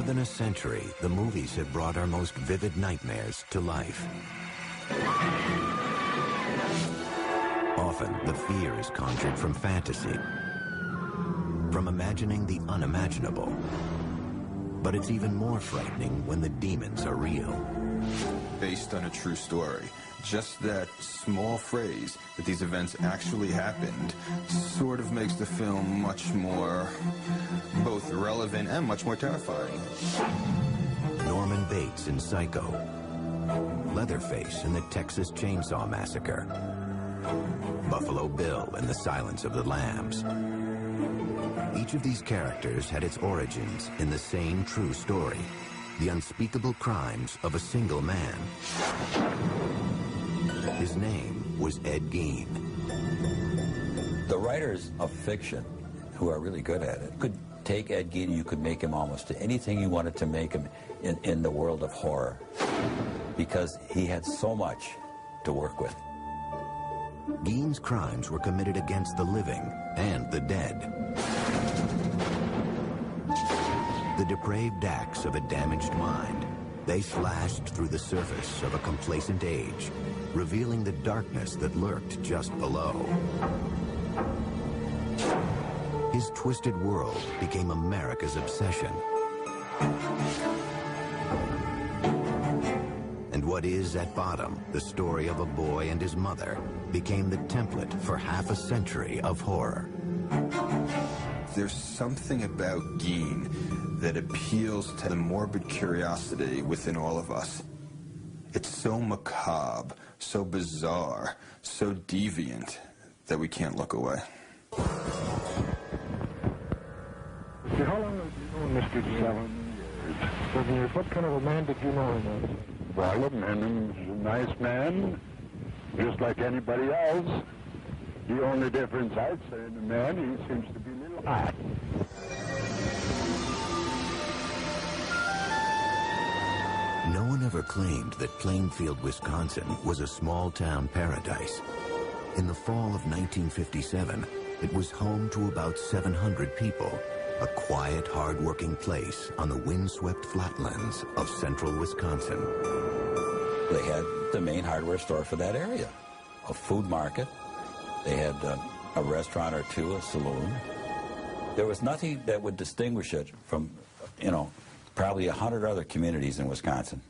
than a century, the movies have brought our most vivid nightmares to life. Often, the fear is conjured from fantasy, from imagining the unimaginable. But it's even more frightening when the demons are real. Based on a true story. Just that small phrase that these events actually happened sort of makes the film much more both relevant and much more terrifying. Norman Bates in Psycho, Leatherface in the Texas Chainsaw Massacre, Buffalo Bill in The Silence of the Lambs. Each of these characters had its origins in the same true story, the unspeakable crimes of a single man. His name was Ed Gein. The writers of fiction, who are really good at it, could take Ed Gein and you could make him almost anything you wanted to make him in the world of horror, because he had so much to work with. Gein's crimes were committed against the living and the dead. The depraved acts of a damaged mind, they slashed through the surface of a complacent age, revealing the darkness that lurked just below. His twisted world became America's obsession. And what is at bottom, the story of a boy and his mother, became the template for half a century of horror. There's something about Gein that appeals to the morbid curiosity within all of us. It's so macabre, so bizarre, so deviant that we can't look away. How long have you known Mr. Gein? 7 years. 7 years. What kind of a man did you know him as? Well, a man, he's a nice man, just like anybody else. The only difference I'd say in the man, he seems to be a little hot. No one ever claimed that Plainfield, Wisconsin was a small-town paradise. In the fall of 1957, it was home to about 700 people, a quiet, hard-working place on the windswept flatlands of central Wisconsin. They had the main hardware store for that area, a food market. They had a restaurant or two, a saloon. There was nothing that would distinguish it from, probably 100 other communities in Wisconsin.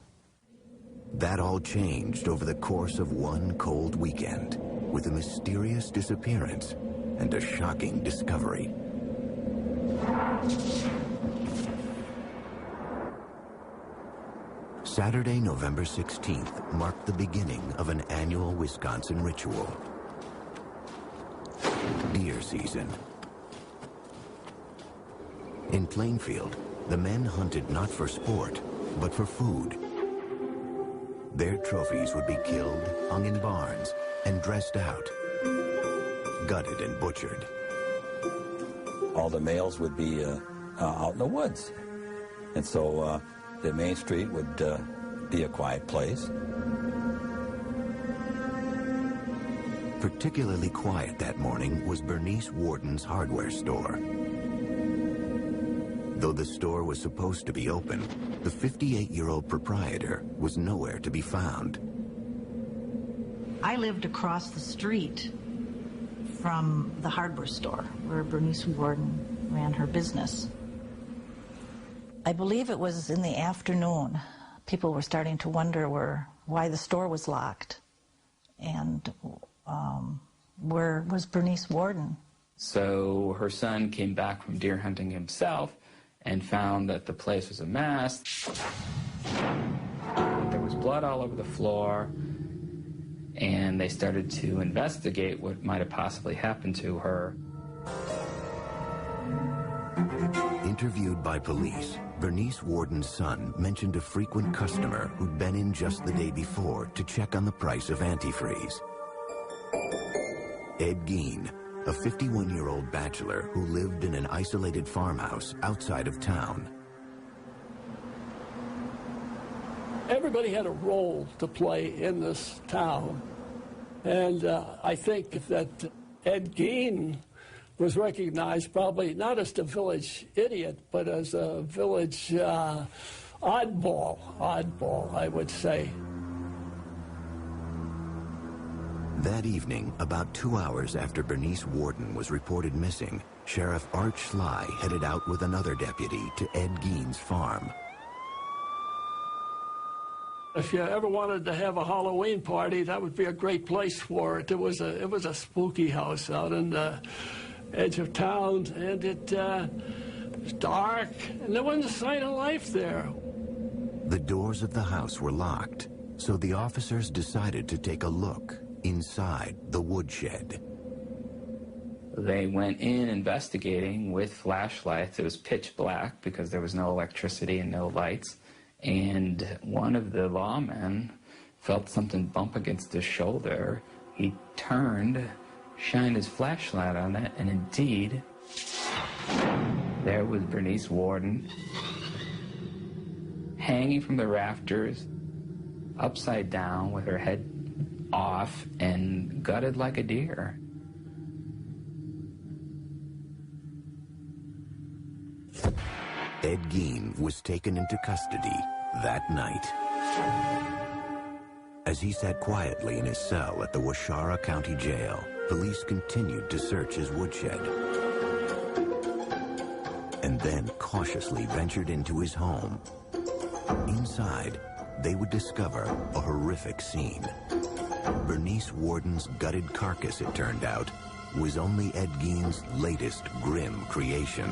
That all changed over the course of one cold weekend, with a mysterious disappearance and a shocking discovery. Saturday, November 16th marked the beginning of an annual Wisconsin ritual. Deer season. In Plainfield, the men hunted not for sport, but for food. Their trophies would be killed, hung in barns, and dressed out, gutted and butchered. All the males would be out in the woods. And so the main street would be a quiet place. Particularly quiet that morning was Bernice Warden's hardware store. Though the store was supposed to be open, the 58-year-old proprietor was nowhere to be found. I lived across the street from the hardware store where Bernice Warden ran her business. I believe it was in the afternoon. People were starting to wonder why the store was locked and where was Bernice Warden. So her son came back from deer hunting himself and found that the place was a mess. There was blood all over the floor, and they started to investigate what might have possibly happened to her. Interviewed by police, Bernice Warden's son mentioned a frequent customer who'd been in just the day before to check on the price of antifreeze. Ed Gein, a 51-year-old bachelor who lived in an isolated farmhouse outside of town. Everybody had a role to play in this town. And I think that Ed Gein was recognized probably not as the village idiot, but as a village oddball, I would say. That evening, about 2 hours after Bernice Warden was reported missing, Sheriff Art Schley headed out with another deputy to Ed Gein's farm. If you ever wanted to have a Halloween party, that would be a great place for it. It was a spooky house out in the edge of town, and it was dark, and there wasn't a sign of life there. The doors of the house were locked, so the officers decided to take a look inside the woodshed. They went in investigating with flashlights. It was pitch black because there was no electricity and no lights. And one of the lawmen felt something bump against his shoulder. He turned, shined his flashlight on it, and indeed, there was Bernice Warden, hanging from the rafters, upside down with her head off and gutted like a deer. Ed Gein was taken into custody that night. As he sat quietly in his cell at the Waushara County Jail, police continued to search his woodshed and then cautiously ventured into his home. Inside, they would discover a horrific scene. Bernice Warden's gutted carcass, it turned out, was only Ed Gein's latest grim creation.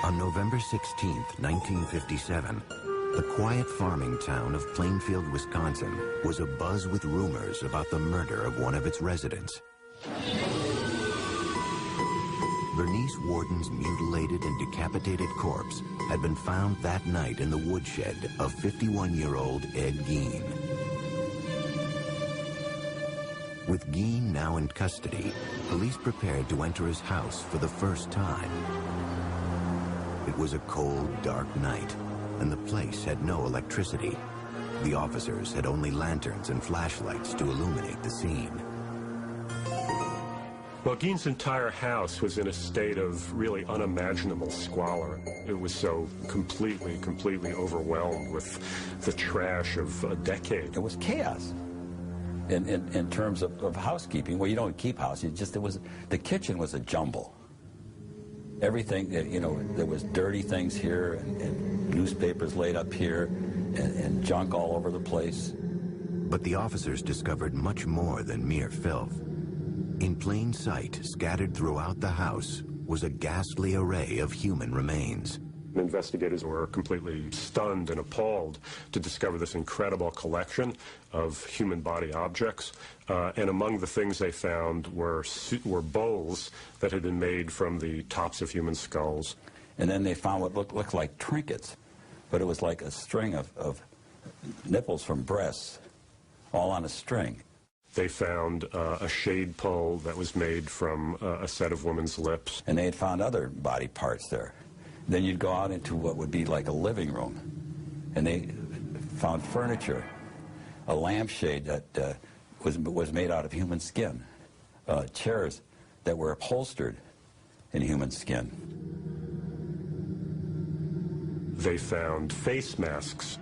On November 16, 1957, the quiet farming town of Plainfield, Wisconsin, was abuzz with rumors about the murder of one of its residents. Bernice Warden's mutilated and decapitated corpse had been found that night in the woodshed of 51-year-old Ed Gein. With Gein now in custody, police prepared to enter his house for the first time. It was a cold, dark night, and the place had no electricity. The officers had only lanterns and flashlights to illuminate the scene. Well, Gein's entire house was in a state of really unimaginable squalor. It was so completely overwhelmed with the trash of a decade. It was chaos in terms of housekeeping. Well, you don't keep house. The kitchen was a jumble. Everything, there was dirty things here and newspapers laid up here and junk all over the place. But the officers discovered much more than mere filth. In plain sight, scattered throughout the house, was a ghastly array of human remains. Investigators were completely stunned and appalled to discover this incredible collection of human body objects. And among the things they found were bowls that had been made from the tops of human skulls. And then they found what looked like trinkets, but it was like a string of nipples from breasts, all on a string. They found a shade pole that was made from a set of women's lips. And they had found other body parts there. Then you'd go out into what would be like a living room, and they found furniture, a lampshade that was made out of human skin, chairs that were upholstered in human skin. They found face masks.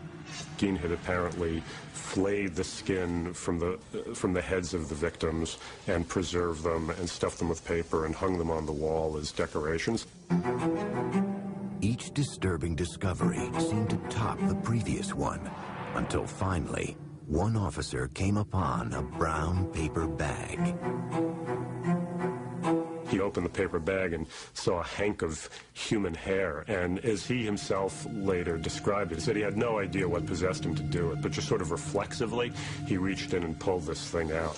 Gein had apparently flayed the skin from the heads of the victims and preserved them and stuffed them with paper and hung them on the wall as decorations. Each disturbing discovery seemed to top the previous one, until finally, one officer came upon a brown paper bag. He opened the paper bag and saw a hank of human hair, and as he himself later described it, he said he had no idea what possessed him to do it, but just sort of reflexively, he reached in and pulled this thing out.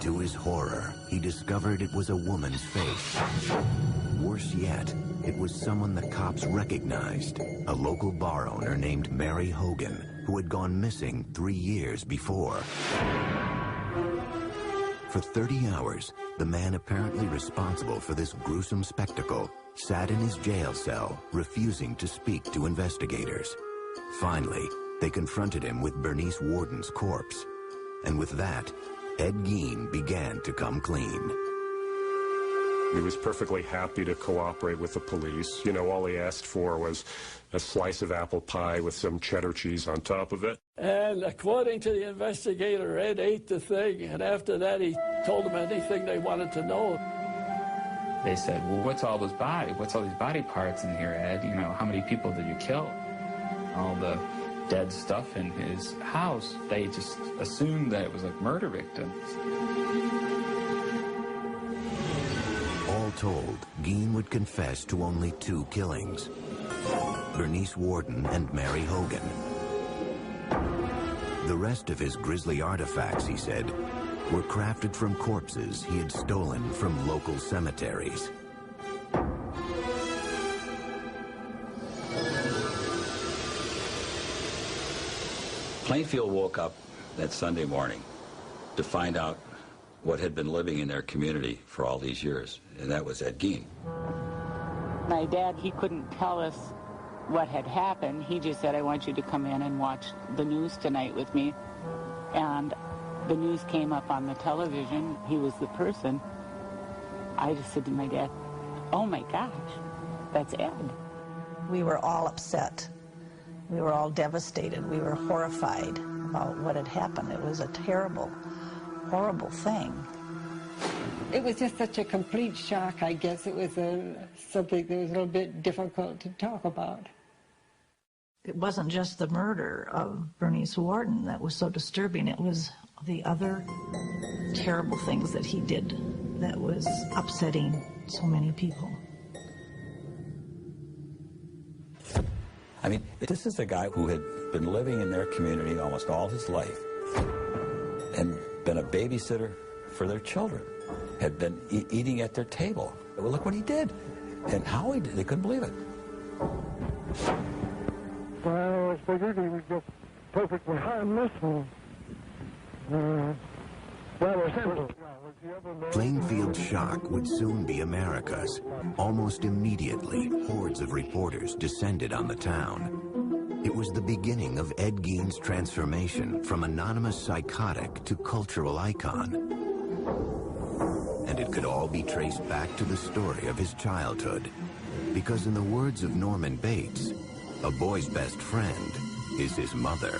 To his horror, he discovered it was a woman's face. Worse yet, it was someone the cops recognized, a local bar owner named Mary Hogan, who had gone missing 3 years before. For 30 hours, the man apparently responsible for this gruesome spectacle sat in his jail cell, refusing to speak to investigators. Finally, they confronted him with Bernice Worden's corpse. And with that, Ed Gein began to come clean. He was perfectly happy to cooperate with the police. You know, all he asked for was a slice of apple pie with some cheddar cheese on top of it. And according to the investigator, Ed ate the thing, and after that he told them anything they wanted to know. They said, well, what's all these body parts in here, Ed? You know, how many people did you kill? All the dead stuff in his house, they just assumed that it was like murder victims. All told, Gein would confess to only 2 killings: Bernice Worden and Mary Hogan. The rest of his grisly artifacts, he said, were crafted from corpses he had stolen from local cemeteries. Plainfield woke up that Sunday morning to find out what had been living in their community for all these years, and that was Ed Gein. My dad, he couldn't tell us what had happened. He just said, I want you to come in and watch the news tonight with me. And the news came up on the television. He was the person. I just said to my dad, oh my gosh, that's Ed. We were all upset. We were all devastated. We were horrified about what had happened. It was a terrible, horrible thing. It was just such a complete shock, I guess. It was something that was a little bit difficult to talk about. It wasn't just the murder of Bernice Worden that was so disturbing. It was the other terrible things that he did that was upsetting so many people. I mean, this is a guy who had been living in their community almost all his life and been a babysitter for their children, had been eating at their table. Well, look what he did and how he did. They couldn't believe it. Well, I figured he was just perfectly harmless and rather simple. Plainfield's shock would soon be America's. Almost immediately, hordes of reporters descended on the town. It was the beginning of Ed Gein's transformation from anonymous psychotic to cultural icon. And it could all be traced back to the story of his childhood. Because in the words of Norman Bates, a boy's best friend is his mother.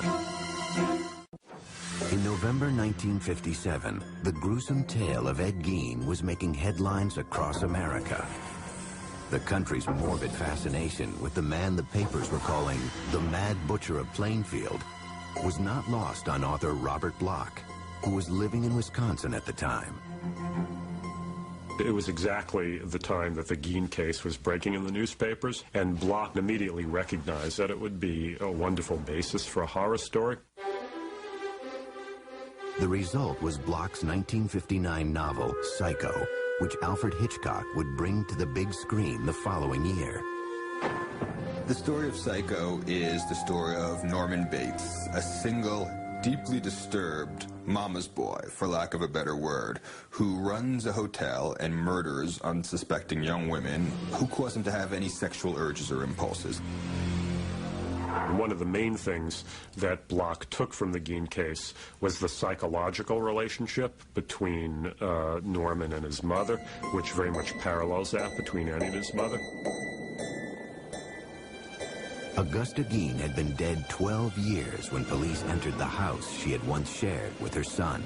In November 1957, the gruesome tale of Ed Gein was making headlines across America. The country's morbid fascination with the man the papers were calling the Mad Butcher of Plainfield was not lost on author Robert Bloch, who was living in Wisconsin at the time. It was exactly the time that the Gein case was breaking in the newspapers, and Bloch immediately recognized that it would be a wonderful basis for a horror story. The result was Bloch's 1959 novel, Psycho, which Alfred Hitchcock would bring to the big screen the following year. The story of Psycho is the story of Norman Bates, a single, deeply disturbed mama's boy, for lack of a better word, who runs a hotel and murders unsuspecting young women who cause him to have any sexual urges or impulses. One of the main things that Bloch took from the Gein case was the psychological relationship between Norman and his mother, which very much parallels that between Annie and his mother. Augusta Gein had been dead 12 years when police entered the house she had once shared with her son.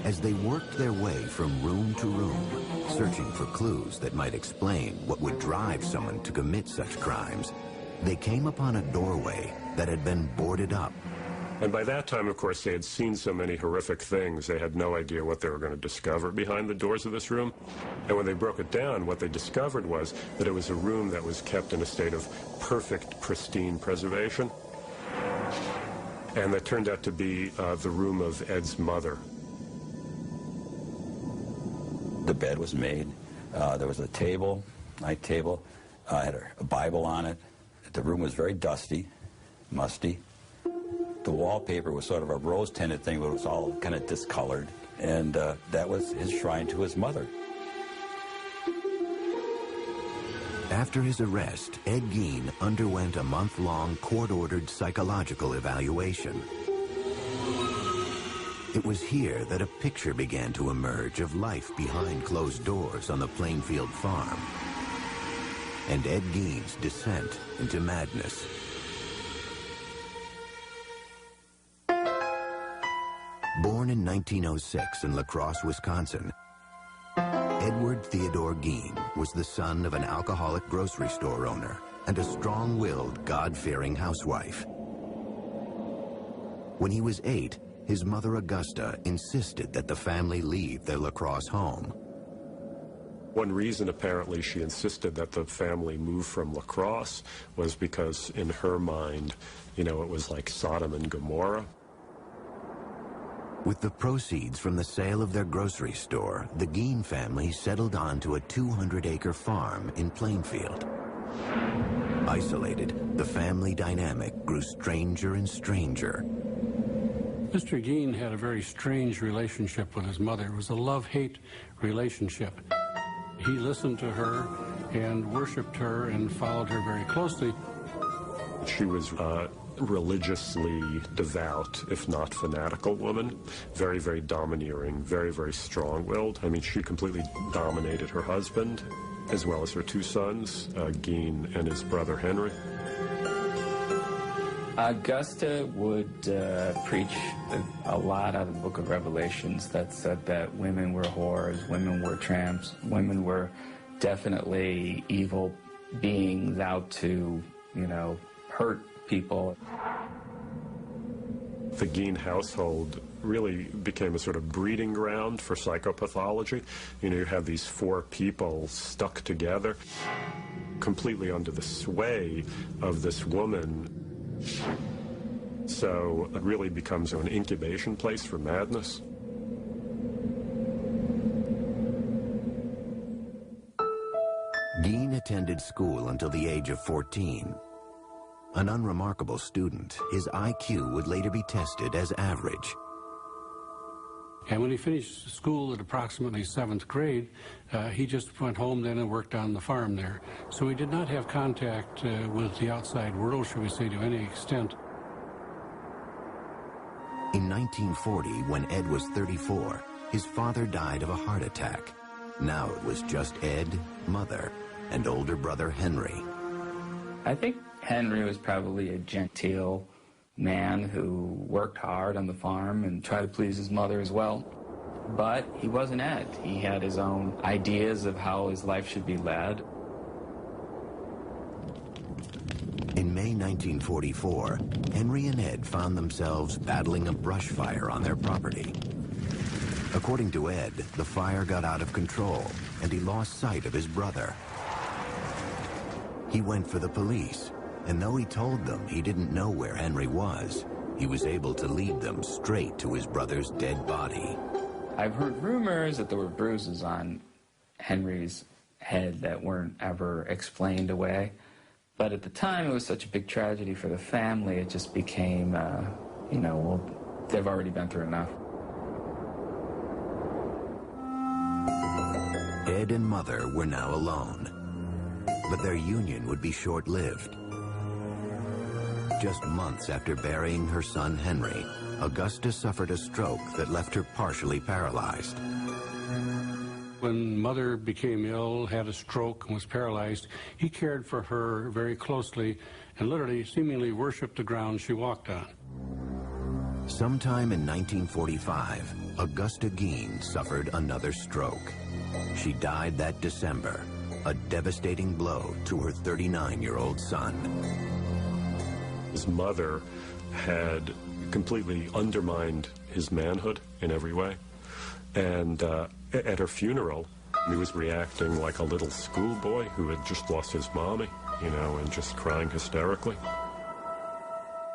As they worked their way from room to room, searching for clues that might explain what would drive someone to commit such crimes, they came upon a doorway that had been boarded up. And by that time, of course, they had seen so many horrific things, they had no idea what they were going to discover behind the doors of this room. And when they broke it down, what they discovered was that it was a room that was kept in a state of perfect, pristine preservation. And that turned out to be the room of Ed's mother. The bed was made. There was a table, night table, had a Bible on it. The room was very dusty, musty. The wallpaper was sort of a rose-tinted thing, but it was all kind of discolored. And that was his shrine to his mother. After his arrest, Ed Gein underwent a month-long court-ordered psychological evaluation. It was here that a picture began to emerge of life behind closed doors on the Plainfield farm, and Ed Gein's descent into madness. Born in 1906 in La Crosse, Wisconsin, Edward Theodore Gein was the son of an alcoholic grocery store owner and a strong-willed, God-fearing housewife. When he was 8, his mother Augusta insisted that the family leave their La Crosse home. One reason, apparently, she insisted that the family move from La Crosse was because, in her mind, you know, it was like Sodom and Gomorrah. With the proceeds from the sale of their grocery store, the Gein family settled onto a 200-acre farm in Plainfield. Isolated, the family dynamic grew stranger and stranger. Mr. Gein had a very strange relationship with his mother. It was a love-hate relationship. He listened to her and worshipped her and followed her very closely. She was a religiously devout, if not fanatical woman. Very, very domineering, very, very strong-willed. I mean, she completely dominated her husband, as well as her 2 sons, Gein and his brother Henry. Augusta would preach a lot out of the Book of Revelations that said that women were whores, women were tramps, women were definitely evil beings out to, you know, hurt people. The Gein household really became a sort of breeding ground for psychopathology. You know, you have these 4 people stuck together, completely under the sway of this woman. So it really becomes an incubation place for madness. Gein attended school until the age of 14. An unremarkable student, his IQ would later be tested as average. And when he finished school at approximately 7th grade, he just went home then and worked on the farm there. So he did not have contact with the outside world, shall we say, to any extent. In 1940, when Ed was 34, his father died of a heart attack. Now it was just Ed, mother, and older brother Henry. I think Henry was probably a genteel man who worked hard on the farm and tried to please his mother as well. But he wasn't Ed. He had his own ideas of how his life should be led. In May 1944, Henry and Ed found themselves battling a brush fire on their property. According to Ed, the fire got out of control and he lost sight of his brother. He went for the police, and though he told them he didn't know where Henry was, he was able to lead them straight to his brother's dead body. I've heard rumors that there were bruises on Henry's head that weren't ever explained away. But at the time, it was such a big tragedy for the family, it just became, you know, well, they've already been through enough. Ed and Mother were now alone, but their union would be short-lived. Just months after burying her son Henry, Augusta suffered a stroke that left her partially paralyzed. When Mother became ill, had a stroke, and was paralyzed, he cared for her very closely and literally, seemingly worshipped the ground she walked on. Sometime in 1945, Augusta Gein suffered another stroke. She died that December, a devastating blow to her 39-year-old son. His mother had completely undermined his manhood in every way. And at her funeral, he was reacting like a little schoolboy who had just lost his mommy, you know, and just crying hysterically.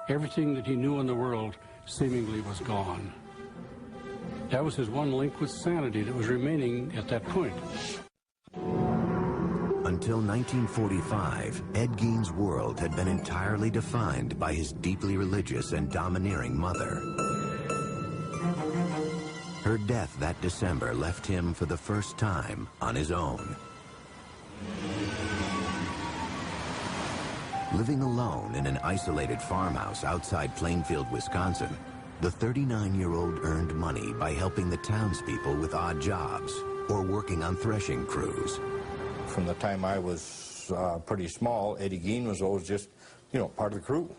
Everything that he knew in the world seemingly was gone. That was his one link with sanity that was remaining at that point. Until 1945, Ed Gein's world had been entirely defined by his deeply religious and domineering mother. Her death that December left him for the first time on his own. Living alone in an isolated farmhouse outside Plainfield, Wisconsin, the 39-year-old earned money by helping the townspeople with odd jobs or working on threshing crews. From the time I was pretty small, Eddie Gein was always just, part of the crew.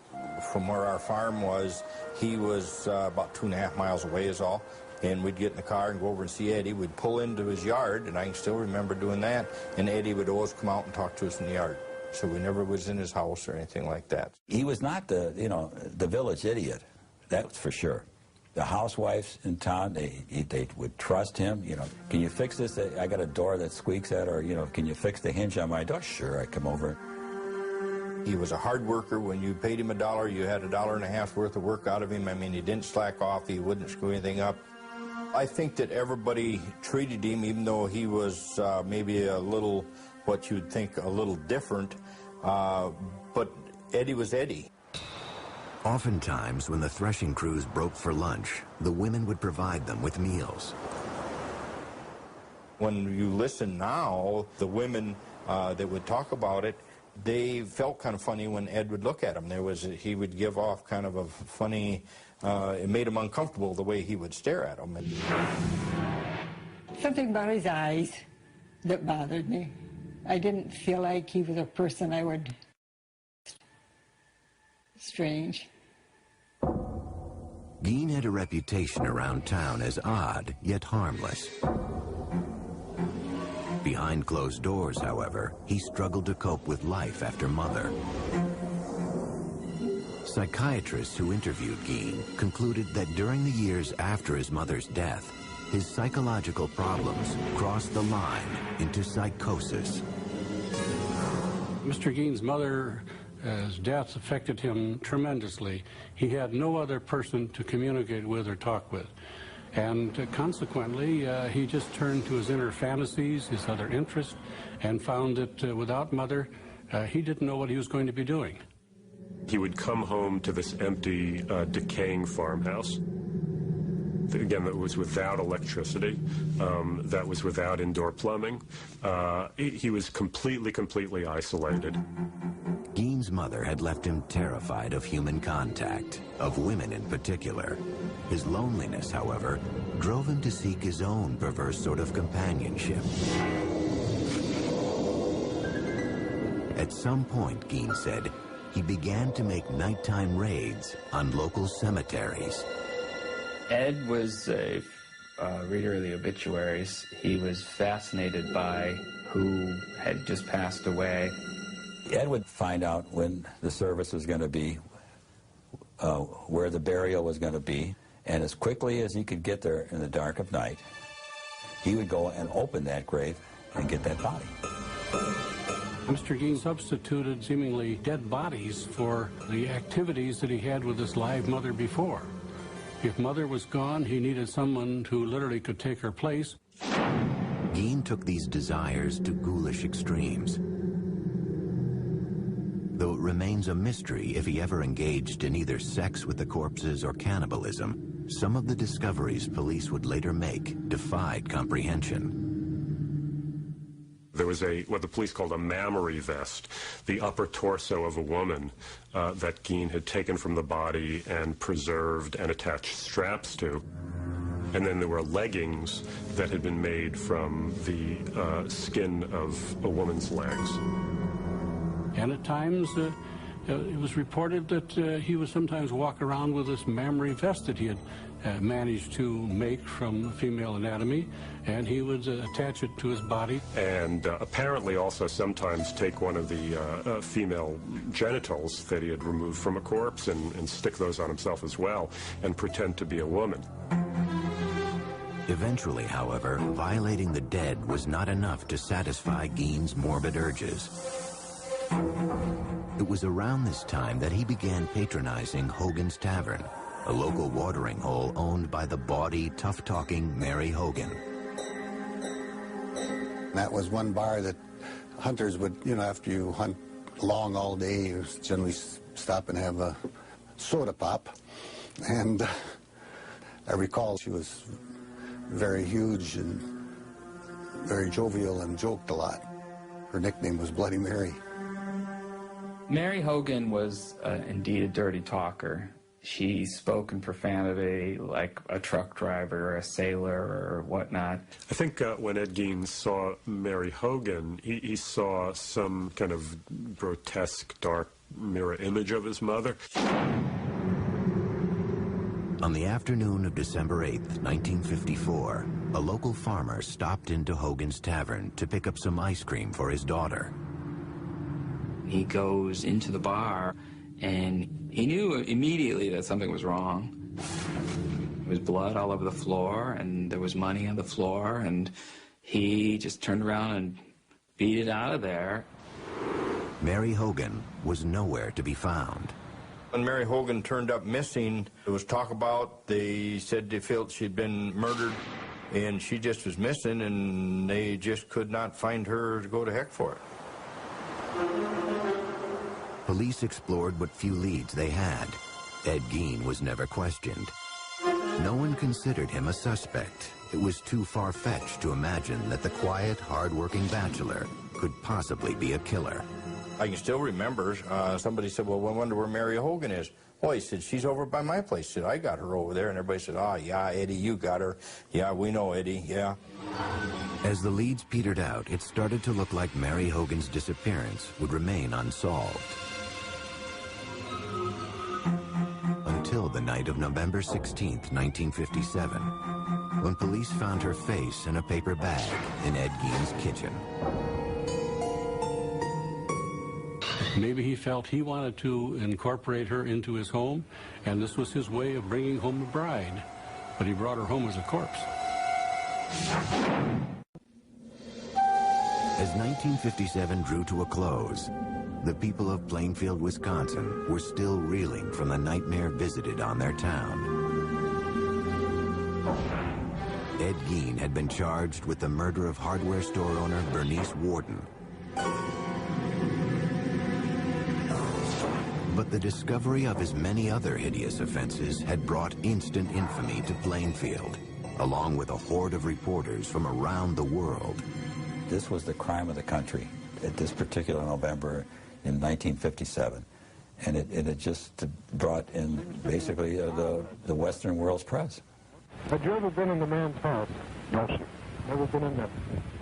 From where our farm was, he was about 2.5 miles away is all. And we'd get in the car and go over and see Eddie. We'd pull into his yard, and I can still remember doing that. And Eddie would always come out and talk to us in the yard. So we never was in his house or anything like that. He was not the village idiot, that's for sure. The housewives in town, they would trust him. Can you fix this? I got a door that squeaks at, or can you fix the hinge on my door? Sure, I come over. He was a hard worker. When you paid him $1, you had $1.50 worth of work out of him. I mean, he didn't slack off. He wouldn't screw anything up. I think that everybody treated him, even though he was maybe a little, what you'd think, a little different, but Eddie was Eddie. Oftentimes, when the threshing crews broke for lunch, the women would provide them with meals. When you listen now, the women that would talk about it, they felt kind of funny when Ed would look at them. He would give off kind of a funny, it made him uncomfortable the way he would stare at them. Something about his eyes that bothered me. I didn't feel like he was a person I would... Strange. Gein had a reputation around town as odd, yet harmless. Behind closed doors, however, he struggled to cope with life after Mother. Psychiatrists who interviewed Gein concluded that during the years after his mother's death, his psychological problems crossed the line into psychosis. Mr. Gein's mother's death affected him tremendously. He had no other person to communicate with or talk with. And consequently, he just turned to his inner fantasies, his other interests, and found that without Mother, he didn't know what he was going to be doing. He would come home to this empty, decaying farmhouse. Again, that was without electricity, that was without indoor plumbing. He was completely isolated. Gein's mother had left him terrified of human contact, of women in particular. His loneliness, however, drove him to seek his own perverse sort of companionship. At some point, Gein said, he began to make nighttime raids on local cemeteries. Ed was a reader of the obituaries. He was fascinated by who had just passed away. Ed would find out when the service was going to be, where the burial was going to be, and as quickly as he could get there in the dark of night, he would go and open that grave and get that body. Mr. Gein substituted seemingly dead bodies for the activities that he had with his live mother before. If Mother was gone, he needed someone who literally could take her place. Gein took these desires to ghoulish extremes. Though it remains a mystery if he ever engaged in either sex with the corpses or cannibalism, some of the discoveries police would later make defied comprehension. There was what the police called a mammary vest, the upper torso of a woman that Gein had taken from the body and preserved and attached straps to. And then there were leggings that had been made from the skin of a woman's legs. And at times, it was reported that he would sometimes walk around with this mammary vest that he had managed to make from female anatomy, and he would attach it to his body. And apparently also sometimes take one of the female genitals that he had removed from a corpse and stick those on himself as well and pretend to be a woman. Eventually, however, violating the dead was not enough to satisfy Gein's morbid urges. It was around this time that he began patronizing Hogan's Tavern, a local watering hole owned by the bawdy, tough-talking Mary Hogan. That was one bar that hunters would, after you hunt long all day, you generally stop and have a soda pop. And I recall she was very huge and very jovial and joked a lot. Her nickname was Bloody Mary. Mary Hogan was indeed a dirty talker. She spoke in profanity like a truck driver or a sailor or whatnot. I think when Ed Gein saw Mary Hogan, he saw some kind of grotesque, dark mirror image of his mother. On the afternoon of December 8th, 1954, a local farmer stopped into Hogan's Tavern to pick up some ice cream for his daughter. He goes into the bar, and he knew immediately that something was wrong. There was blood all over the floor, and there was money on the floor, and he just turned around and beat it out of there. Mary Hogan was nowhere to be found. When Mary Hogan turned up missing, there was talk about, they said they felt she'd been murdered, and she just was missing, and they just could not find her to go to heck for it. Police explored what few leads they had. Ed Gein was never questioned. No one considered him a suspect. It was too far-fetched to imagine that the quiet, hard-working bachelor could possibly be a killer. I can still remember, somebody said, well, I wonder where Mary Hogan is. Oh, he said, she's over by my place. He said, I got her over there. And everybody said, oh, yeah, Eddie, you got her. Yeah, we know Eddie, yeah. As the leads petered out, it started to look like Mary Hogan's disappearance would remain unsolved. Until the night of November 16th, 1957, when police found her face in a paper bag in Ed Gein's kitchen. Maybe he felt he wanted to incorporate her into his home, and this was his way of bringing home a bride. But he brought her home as a corpse. As 1957 drew to a close, the people of Plainfield, Wisconsin were still reeling from the nightmare visited on their town. Ed Gein had been charged with the murder of hardware store owner Bernice Warden. But the discovery of his many other hideous offenses had brought instant infamy to Plainfield, along with a horde of reporters from around the world. This was the crime of the country at this particular November in 1957. And it just brought in basically the Western world's press. Had you ever been in the man's house? No, sir. Never been in there.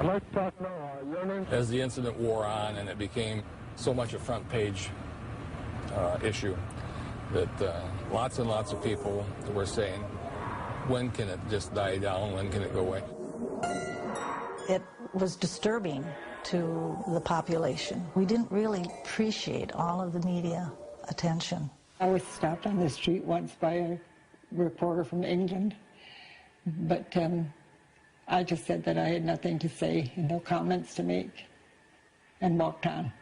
I'd like to talk now. Your name? As the incident wore on and it became so much a front page issue that lots and lots of people were saying, when can it just die down? When can it go away? It was disturbing to the population. We didn't really appreciate all of the media attention. I was stopped on the street once by a reporter from England, but I just said that I had nothing to say and no comments to make, and walked on.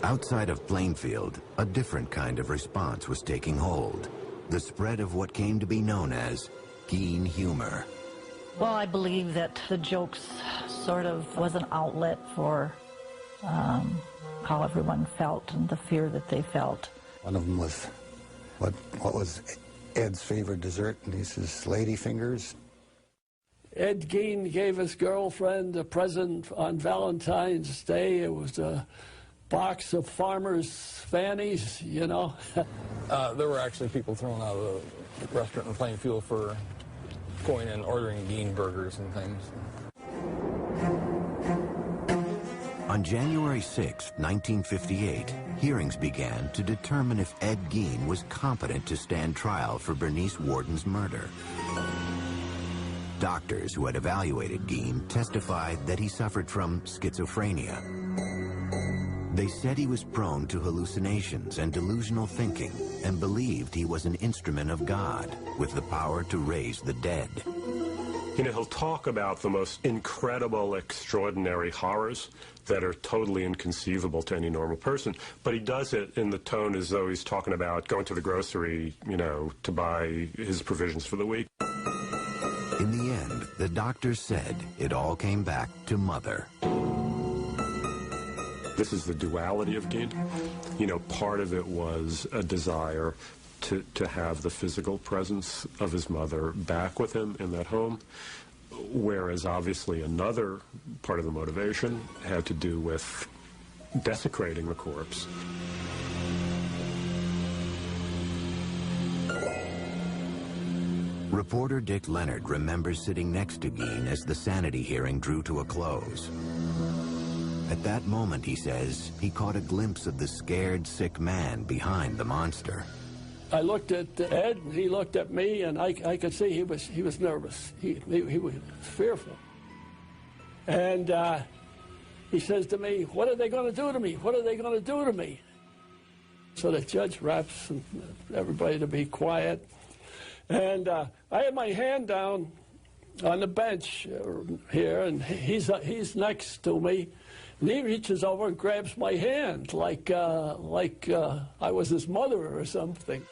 Outside of Plainfield, a different kind of response was taking hold. The spread of what came to be known as Gein humor. Well, I believe that the jokes sort of was an outlet for how everyone felt and the fear that they felt. One of them was, what was Ed's favorite dessert? And he says, lady fingers. Ed Gein gave his girlfriend a present on Valentine's Day. It was a box of farmers' fannies, you know. There were actually people thrown out of the restaurant in Plainfield for going and ordering Gein burgers and things. On January 6, 1958, hearings began to determine if Ed Gein was competent to stand trial for Bernice Warden's murder. Doctors who had evaluated Gein testified that he suffered from schizophrenia. They said he was prone to hallucinations and delusional thinking and believed he was an instrument of God with the power to raise the dead. You know, he'll talk about the most incredible, extraordinary horrors that are totally inconceivable to any normal person, but he does it in the tone as though he's talking about going to the grocery, you know, to buy his provisions for the week. In the end, the doctors said it all came back to Mother. This is the duality of Gein. You know, part of it was a desire to have the physical presence of his mother back with him in that home, whereas obviously another part of the motivation had to do with desecrating the corpse. Reporter Dick Leonard remembers sitting next to Gein as the sanity hearing drew to a close. At that moment, he says, he caught a glimpse of the scared, sick man behind the monster. I looked at Ed, and he looked at me, and I could see he was nervous. He was fearful. And he says to me, "What are they going to do to me? What are they going to do to me?" So the judge raps and everybody to be quiet. And I had my hand down on the bench here, and he's next to me. And he reaches over and grabs my hand like I was his mother or something.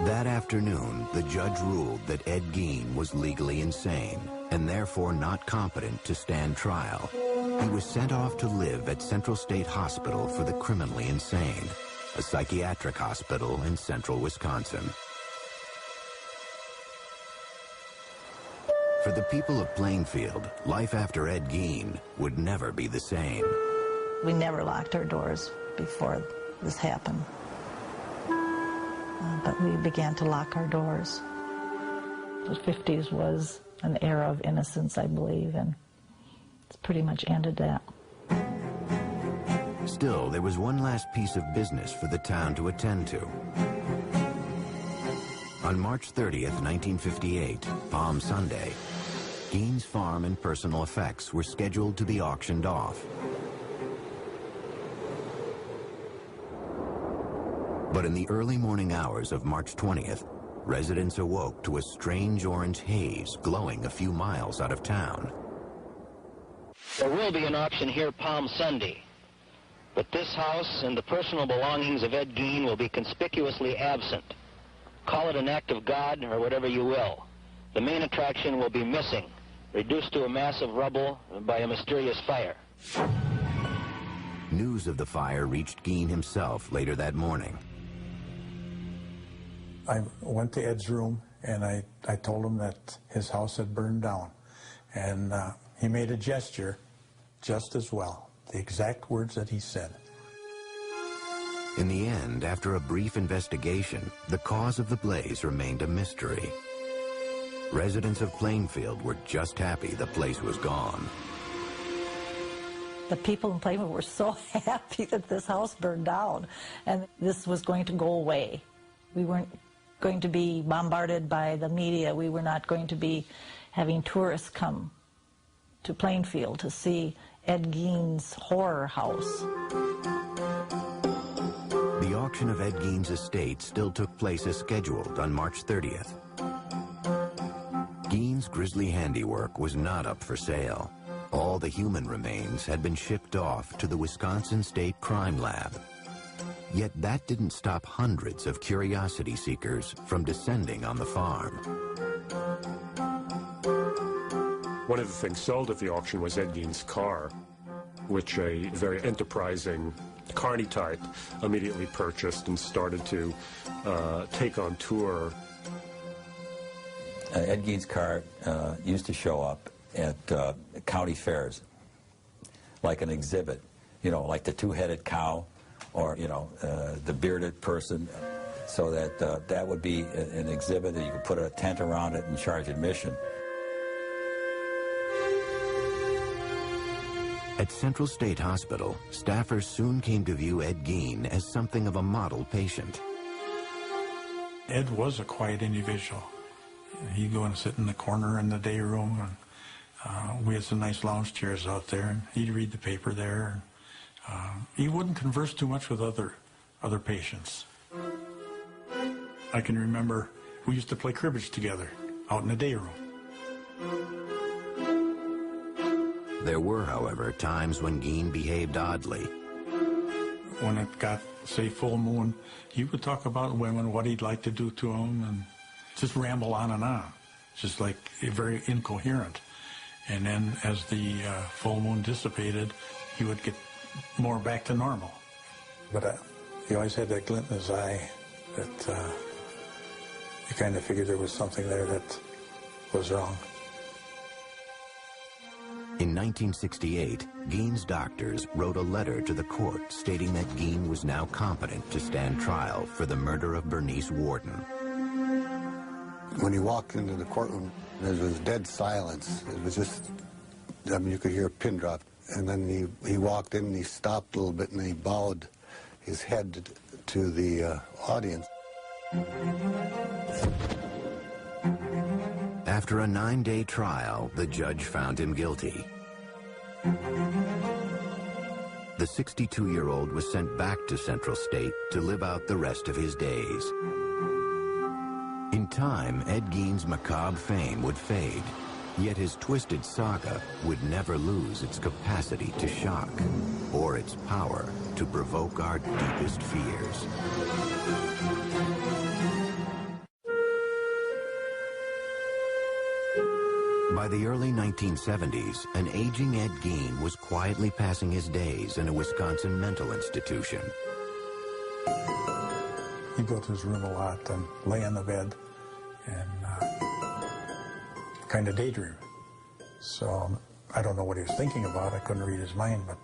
That afternoon, the judge ruled that Ed Gein was legally insane and therefore not competent to stand trial. He was sent off to live at Central State Hospital for the Criminally Insane, a psychiatric hospital in central Wisconsin. For the people of Plainfield, life after Ed Gein would never be the same. We never locked our doors before this happened. But we began to lock our doors. The 50s was an era of innocence, I believe, and it's pretty much ended that. Still, there was one last piece of business for the town to attend to. On March 30th, 1958, Palm Sunday, Gein's farm and personal effects were scheduled to be auctioned off. But in the early morning hours of March 20th, residents awoke to a strange orange haze glowing a few miles out of town. There will be an auction here Palm Sunday, but this house and the personal belongings of Ed Gein will be conspicuously absent. Call it an act of God or whatever you will. The main attraction will be missing, reduced to a mass of rubble by a mysterious fire. News of the fire reached Gein himself later that morning. I went to Ed's room and I told him that his house had burned down. And he made a gesture just as well, the exact words that he said. In the end, after a brief investigation, the cause of the blaze remained a mystery. Residents of Plainfield were just happy the place was gone. The people in Plainfield were so happy that this house burned down and this was going to go away. We weren't going to be bombarded by the media. We were not going to be having tourists come to Plainfield to see Ed Gein's horror house. The auction of Ed Gein's estate still took place as scheduled on March 30th. Gein's grisly handiwork was not up for sale. All the human remains had been shipped off to the Wisconsin State Crime Lab. Yet that didn't stop hundreds of curiosity seekers from descending on the farm. One of the things sold at the auction was Ed Gein's car, which a very enterprising carny type immediately purchased and started to take on tour. Ed Gein's car used to show up at county fairs, like an exhibit, you know, like the two-headed cow, or, you know, the bearded person, so that that would be an exhibit that you could put a tent around it and charge admission. At Central State Hospital, staffers soon came to view Ed Gein as something of a model patient. Ed was a quiet individual. He'd go and sit in the corner in the day room, and we had some nice lounge chairs out there, and he'd read the paper there. He wouldn't converse too much with other patients. I can remember we used to play cribbage together out in the day room. There were, however, times when Gein behaved oddly. When it got, say, full moon, he would talk about women, what he'd like to do to them, and just ramble on and on, just like very incoherent. And then as the full moon dissipated, he would get more back to normal. But he always had that glint in his eye that you kind of figured there was something there that was wrong. In 1968, Gein's doctors wrote a letter to the court stating that Gein was now competent to stand trial for the murder of Bernice Worden. When he walked into the courtroom, there was dead silence. It was just, I mean, you could hear a pin drop. And then he walked in and he stopped a little bit and he bowed his head to the audience. After a 9-day trial, the judge found him guilty. The 62-year-old was sent back to Central State to live out the rest of his days. In time, Ed Gein's macabre fame would fade, yet his twisted saga would never lose its capacity to shock or its power to provoke our deepest fears. By the early 1970s, an aging Ed Gein was quietly passing his days in a Wisconsin mental institution. He'd go to his room a lot and lay on the bed and kind of daydream. So I don't know what he was thinking about. I couldn't read his mind, but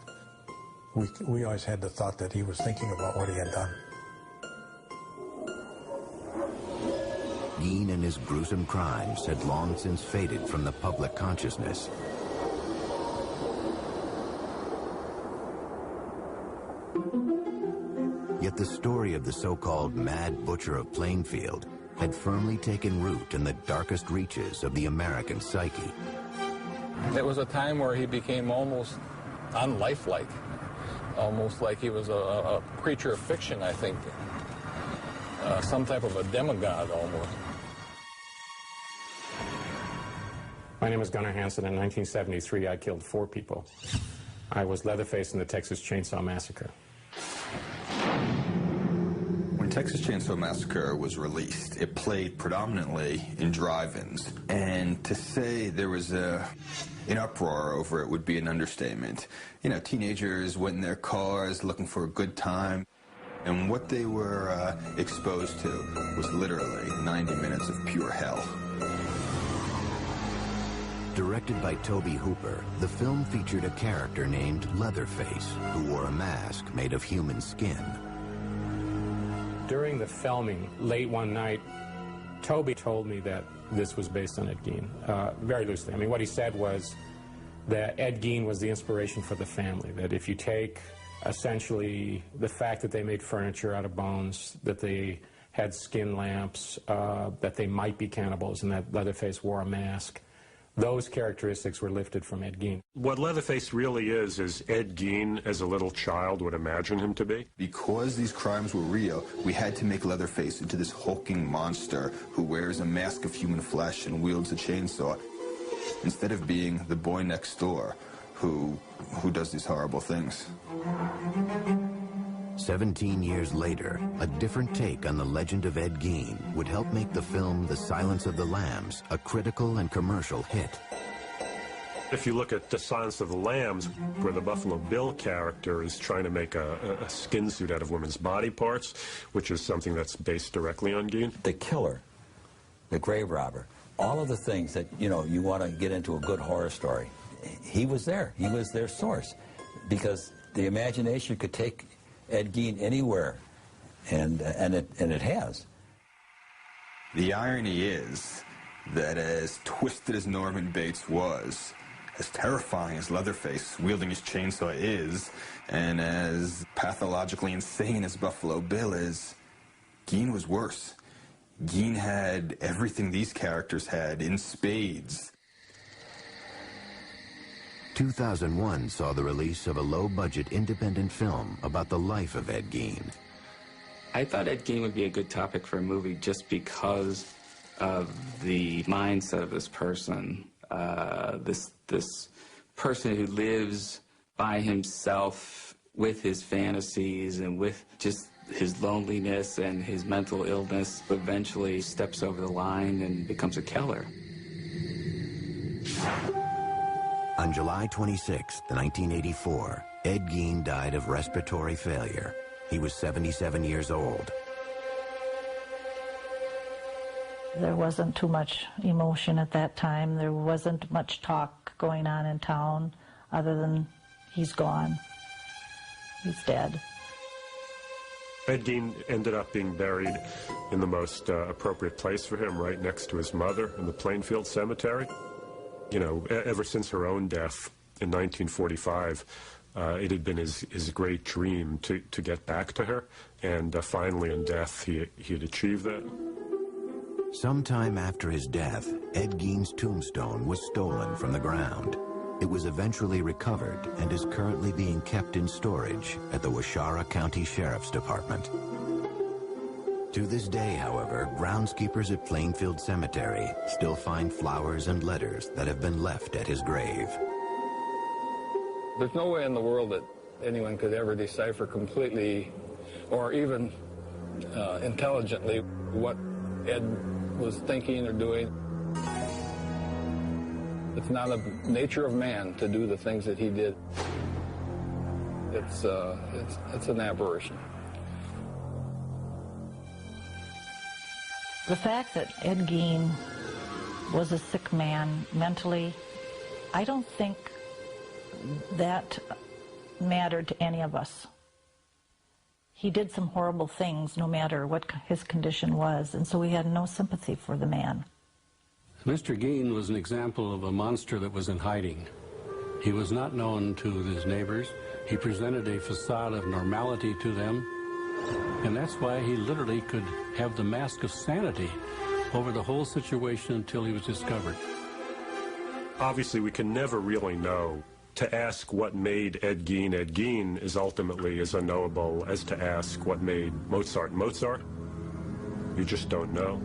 we always had the thought that he was thinking about what he had done. Gein and his gruesome crimes had long since faded from the public consciousness. Yet the story of the so-called Mad Butcher of Plainfield had firmly taken root in the darkest reaches of the American psyche. It was a time where he became almost unlifelike, almost like he was a creature of fiction, I think. Some type of a demigod, almost. My name is Gunnar Hansen. In 1973, I killed 4 people. I was Leatherface in the Texas Chainsaw Massacre. When Texas Chainsaw Massacre was released, it played predominantly in drive-ins. And to say there was an uproar over it would be an understatement. You know, teenagers went in their cars looking for a good time. And what they were exposed to was literally 90 minutes of pure hell. Directed by Tobe Hooper, the film featured a character named Leatherface, who wore a mask made of human skin. During the filming, late one night, Tobe told me that this was based on Ed Gein, very loosely. I mean, what he said was that Ed Gein was the inspiration for the family, that if you take essentially the fact that they made furniture out of bones, that they had skin lamps, that they might be cannibals, and that Leatherface wore a mask, those characteristics were lifted from Ed Gein. What Leatherface really is Ed Gein as a little child would imagine him to be. Because these crimes were real, we had to make Leatherface into this hulking monster who wears a mask of human flesh and wields a chainsaw, instead of being the boy next door who does these horrible things. 17 years later, a different take on the legend of Ed Gein would help make the film The Silence of the Lambs a critical and commercial hit. If you look at The Silence of the Lambs, where the Buffalo Bill character is trying to make a skin suit out of women's body parts, which is something that's based directly on Gein. The killer, the grave robber, all of the things that, you know, you want to get into a good horror story, he was there. He was their source. Because the imagination could take Ed Gein anywhere, and it has. The irony is that as twisted as Norman Bates was, as terrifying as Leatherface wielding his chainsaw is, and as pathologically insane as Buffalo Bill is, Gein was worse. Gein had everything these characters had in spades. 2001 saw the release of a low-budget independent film about the life of Ed Gein. I thought Ed Gein would be a good topic for a movie just because of the mindset of this person. This person who lives by himself with his fantasies and with just his loneliness and his mental illness, eventually steps over the line and becomes a killer. On July 26, 1984, Ed Gein died of respiratory failure. He was 77 years old. There wasn't too much emotion at that time. There wasn't much talk going on in town other than he's gone. He's dead. Ed Gein ended up being buried in the most appropriate place for him, right next to his mother in the Plainfield Cemetery. You know, ever since her own death in 1945, it had been his great dream to get back to her, and finally in death he had achieved that. Sometime after his death, Ed Gein's tombstone was stolen from the ground. It was eventually recovered and is currently being kept in storage at the Waushara County Sheriff's Department. To this day, however, groundskeepers at Plainfield Cemetery still find flowers and letters that have been left at his grave. There's no way in the world that anyone could ever decipher completely or even intelligently what Ed was thinking or doing. It's not the nature of man to do the things that he did. It's an aberration. The fact that Ed Gein was a sick man mentally, I don't think that mattered to any of us. He did some horrible things no matter what his condition was, and so we had no sympathy for the man. Mr. Gein was an example of a monster that was in hiding. He was not known to his neighbors. He presented a facade of normality to them, and that's why he literally could have the mask of sanity over the whole situation until he was discovered. Obviously, we can never really know. To ask what made Ed Gein is ultimately as unknowable as to ask what made Mozart Mozart. You just don't know.